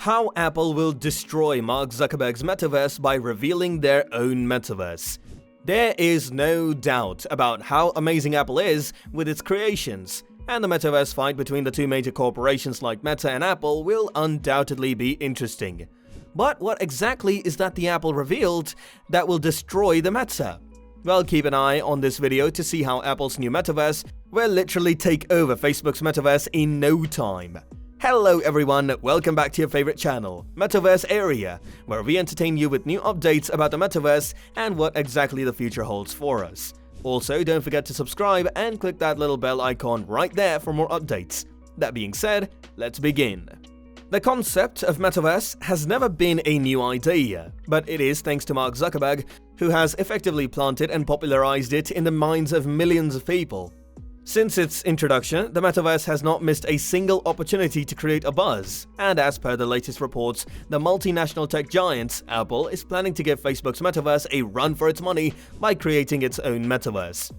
How Apple will destroy Mark Zuckerberg's metaverse by revealing their own metaverse. There is no doubt about how amazing Apple is with its creations, and the metaverse fight between the two major corporations like Meta and Apple will undoubtedly be interesting. But what exactly is that the Apple revealed that will destroy the Meta? Well, keep an eye on this video to see how Apple's new metaverse will literally take over Facebook's metaverse in no time. Hello everyone, welcome back to your favorite channel, Metaverse Area, where we entertain you with new updates about the metaverse and what exactly the future holds for us. Also, don't forget to subscribe and click that little bell icon right there for more updates. That being said, let's begin. The concept of metaverse has never been a new idea, but it is thanks to Mark Zuckerberg, who has effectively planted and popularized it in the minds of millions of people. Since its introduction, the metaverse has not missed a single opportunity to create a buzz, and as per the latest reports, the multinational tech giant, Apple, is planning to give Facebook's metaverse a run for its money by creating its own metaverse.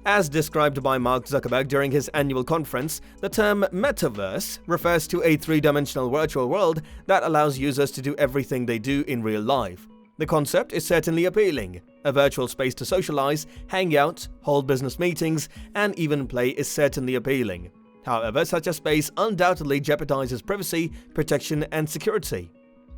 As described by Mark Zuckerberg during his annual conference, the term metaverse refers to a three-dimensional virtual world that allows users to do everything they do in real life. The concept is certainly appealing. A virtual space to socialize, hang out, hold business meetings, and even play is certainly appealing. However, such a space undoubtedly jeopardizes privacy, protection, and security.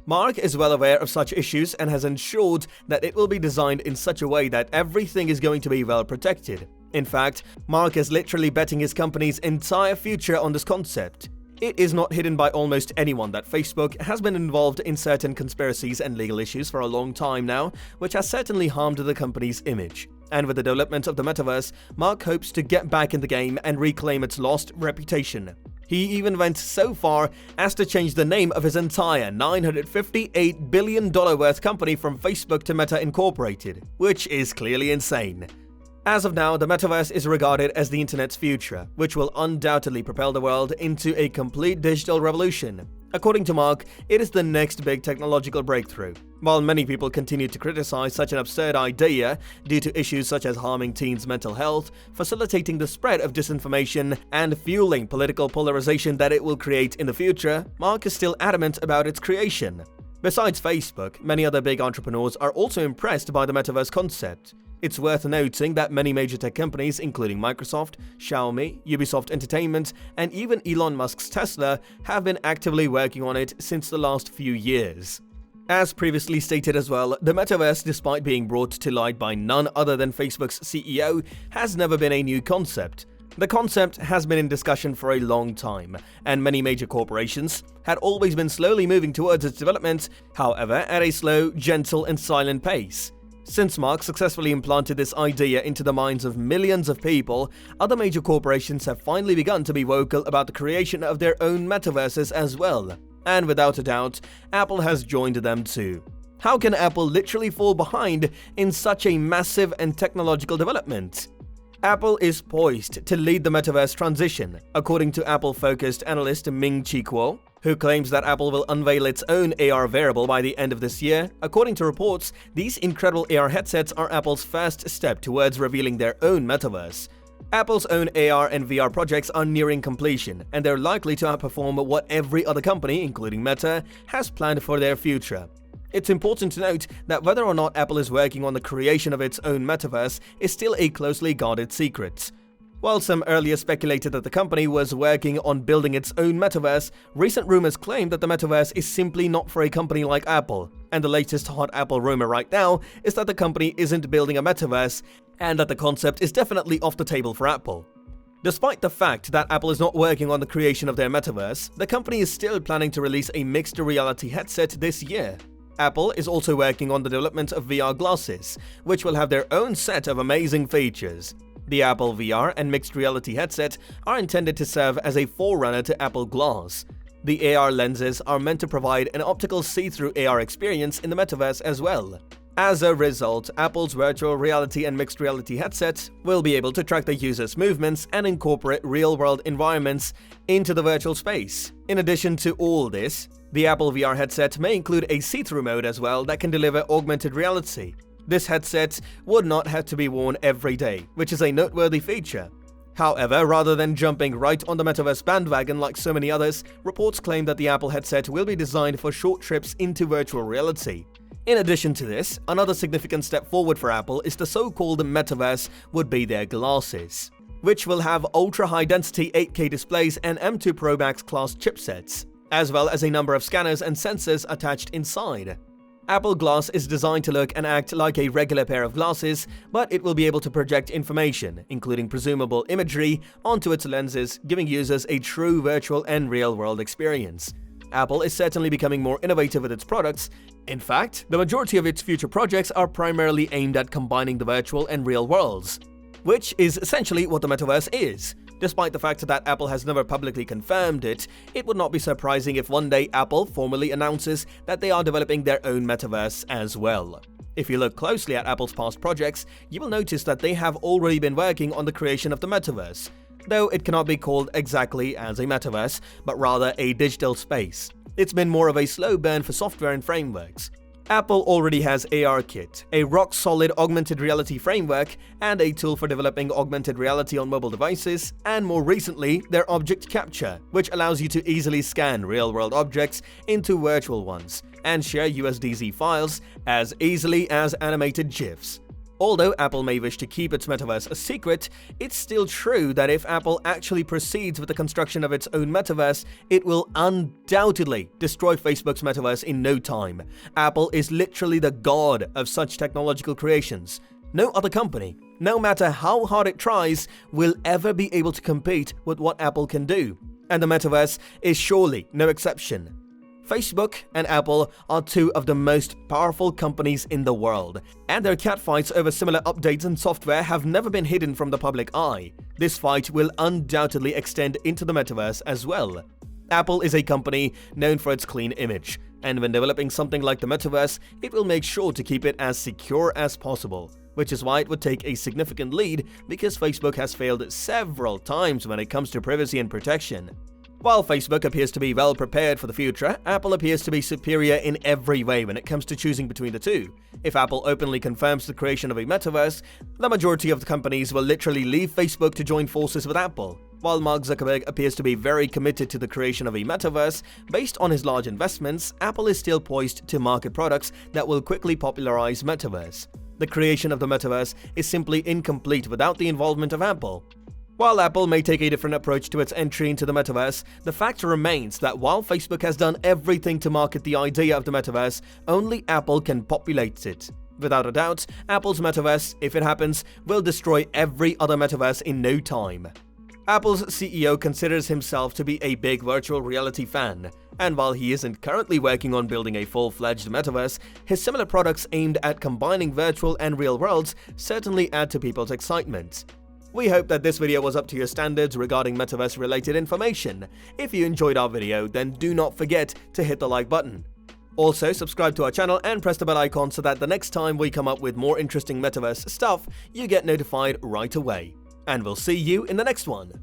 Mark is well aware of such issues and has ensured that it will be designed in such a way that everything is going to be well protected. In fact, Mark is literally betting his company's entire future on this concept. It is not hidden by almost anyone that Facebook has been involved in certain conspiracies and legal issues for a long time now, which has certainly harmed the company's image. And with the development of the metaverse, Mark hopes to get back in the game and reclaim its lost reputation. He even went so far as to change the name of his entire $958 billion worth company from Facebook to Meta Incorporated, which is clearly insane. As of now, the metaverse is regarded as the internet's future, which will undoubtedly propel the world into a complete digital revolution. According to Mark, it is the next big technological breakthrough. While many people continue to criticize such an absurd idea due to issues such as harming teens' mental health, facilitating the spread of disinformation, and fueling political polarization that it will create in the future, Mark is still adamant about its creation. Besides Facebook, many other big entrepreneurs are also impressed by the metaverse concept. It's worth noting that many major tech companies, including Microsoft, Xiaomi, Ubisoft Entertainment, and even Elon Musk's Tesla, have been actively working on it since the last few years. As previously stated as well, the metaverse, despite being brought to light by none other than Facebook's CEO, has never been a new concept. The concept has been in discussion for a long time, and many major corporations had always been slowly moving towards its development, however at a slow, gentle, and silent pace. Since Mark successfully implanted this idea into the minds of millions of people, other major corporations have finally begun to be vocal about the creation of their own metaverses as well. And without a doubt, Apple has joined them too. How can Apple literally fall behind in such a massive and technological development? Apple is poised to lead the metaverse transition, according to Apple-focused analyst Ming-Chi Kuo, who claims that Apple will unveil its own AR wearable by the end of this year. According to reports, these incredible AR headsets are Apple's first step towards revealing their own metaverse. Apple's own AR and VR projects are nearing completion, and they're likely to outperform what every other company, including Meta, has planned for their future. It's important to note that whether or not Apple is working on the creation of its own metaverse is still a closely guarded secret. While some earlier speculated that the company was working on building its own metaverse, recent rumors claim that the metaverse is simply not for a company like Apple. And the latest hot Apple rumor right now is that the company isn't building a metaverse and that the concept is definitely off the table for Apple. Despite the fact that Apple is not working on the creation of their metaverse, the company is still planning to release a mixed reality headset this year. Apple is also working on the development of VR glasses, which will have their own set of amazing features. The Apple VR and mixed reality headset are intended to serve as a forerunner to Apple Glass. The AR lenses are meant to provide an optical see-through AR experience in the metaverse as well. As a result, Apple's virtual reality and mixed reality headsets will be able to track the user's movements and incorporate real-world environments into the virtual space. In addition to all this, the Apple VR headset may include a see-through mode as well that can deliver augmented reality. This headset would not have to be worn every day, which is a noteworthy feature. However, rather than jumping right on the metaverse bandwagon like so many others, reports claim that the Apple headset will be designed for short trips into virtual reality. In addition to this, another significant step forward for Apple is the so-called metaverse would be their glasses, which will have ultra-high-density 8K displays and M2 Pro Max class chipsets, as well as a number of scanners and sensors attached inside. Apple Glass is designed to look and act like a regular pair of glasses, but it will be able to project information, including presumable imagery, onto its lenses, giving users a true virtual and real-world experience. Apple is certainly becoming more innovative with its products. In fact, the majority of its future projects are primarily aimed at combining the virtual and real worlds, which is essentially what the metaverse is. Despite the fact that Apple has never publicly confirmed it, it would not be surprising if one day Apple formally announces that they are developing their own metaverse as well. If you look closely at Apple's past projects, you will notice that they have already been working on the creation of the metaverse, though it cannot be called exactly as a metaverse, but rather a digital space. It's been more of a slow burn for software and frameworks. Apple already has ARKit, a rock-solid augmented reality framework, and a tool for developing augmented reality on mobile devices, and more recently, their Object Capture, which allows you to easily scan real-world objects into virtual ones, and share USDZ files as easily as animated GIFs. Although Apple may wish to keep its metaverse a secret, it's still true that if Apple actually proceeds with the construction of its own metaverse, it will undoubtedly destroy Facebook's metaverse in no time. Apple is literally the god of such technological creations. No other company, no matter how hard it tries, will ever be able to compete with what Apple can do. And the metaverse is surely no exception. Facebook and Apple are two of the most powerful companies in the world, and their catfights over similar updates and software have never been hidden from the public eye. This fight will undoubtedly extend into the metaverse as well. Apple is a company known for its clean image, and when developing something like the metaverse, it will make sure to keep it as secure as possible, which is why it would take a significant lead because Facebook has failed several times when it comes to privacy and protection. While Facebook appears to be well prepared for the future, Apple appears to be superior in every way when it comes to choosing between the two. If Apple openly confirms the creation of a metaverse, the majority of the companies will literally leave Facebook to join forces with Apple. While Mark Zuckerberg appears to be very committed to the creation of a metaverse, based on his large investments, Apple is still poised to market products that will quickly popularize metaverse. The creation of the metaverse is simply incomplete without the involvement of Apple. While Apple may take a different approach to its entry into the metaverse, the fact remains that while Facebook has done everything to market the idea of the metaverse, only Apple can populate it. Without a doubt, Apple's metaverse, if it happens, will destroy every other metaverse in no time. Apple's CEO considers himself to be a big virtual reality fan, and while he isn't currently working on building a full-fledged metaverse, his similar products aimed at combining virtual and real worlds certainly add to people's excitement. We hope that this video was up to your standards regarding metaverse-related information. If you enjoyed our video, then do not forget to hit the like button. Also, subscribe to our channel and press the bell icon so that the next time we come up with more interesting metaverse stuff, you get notified right away. And we'll see you in the next one.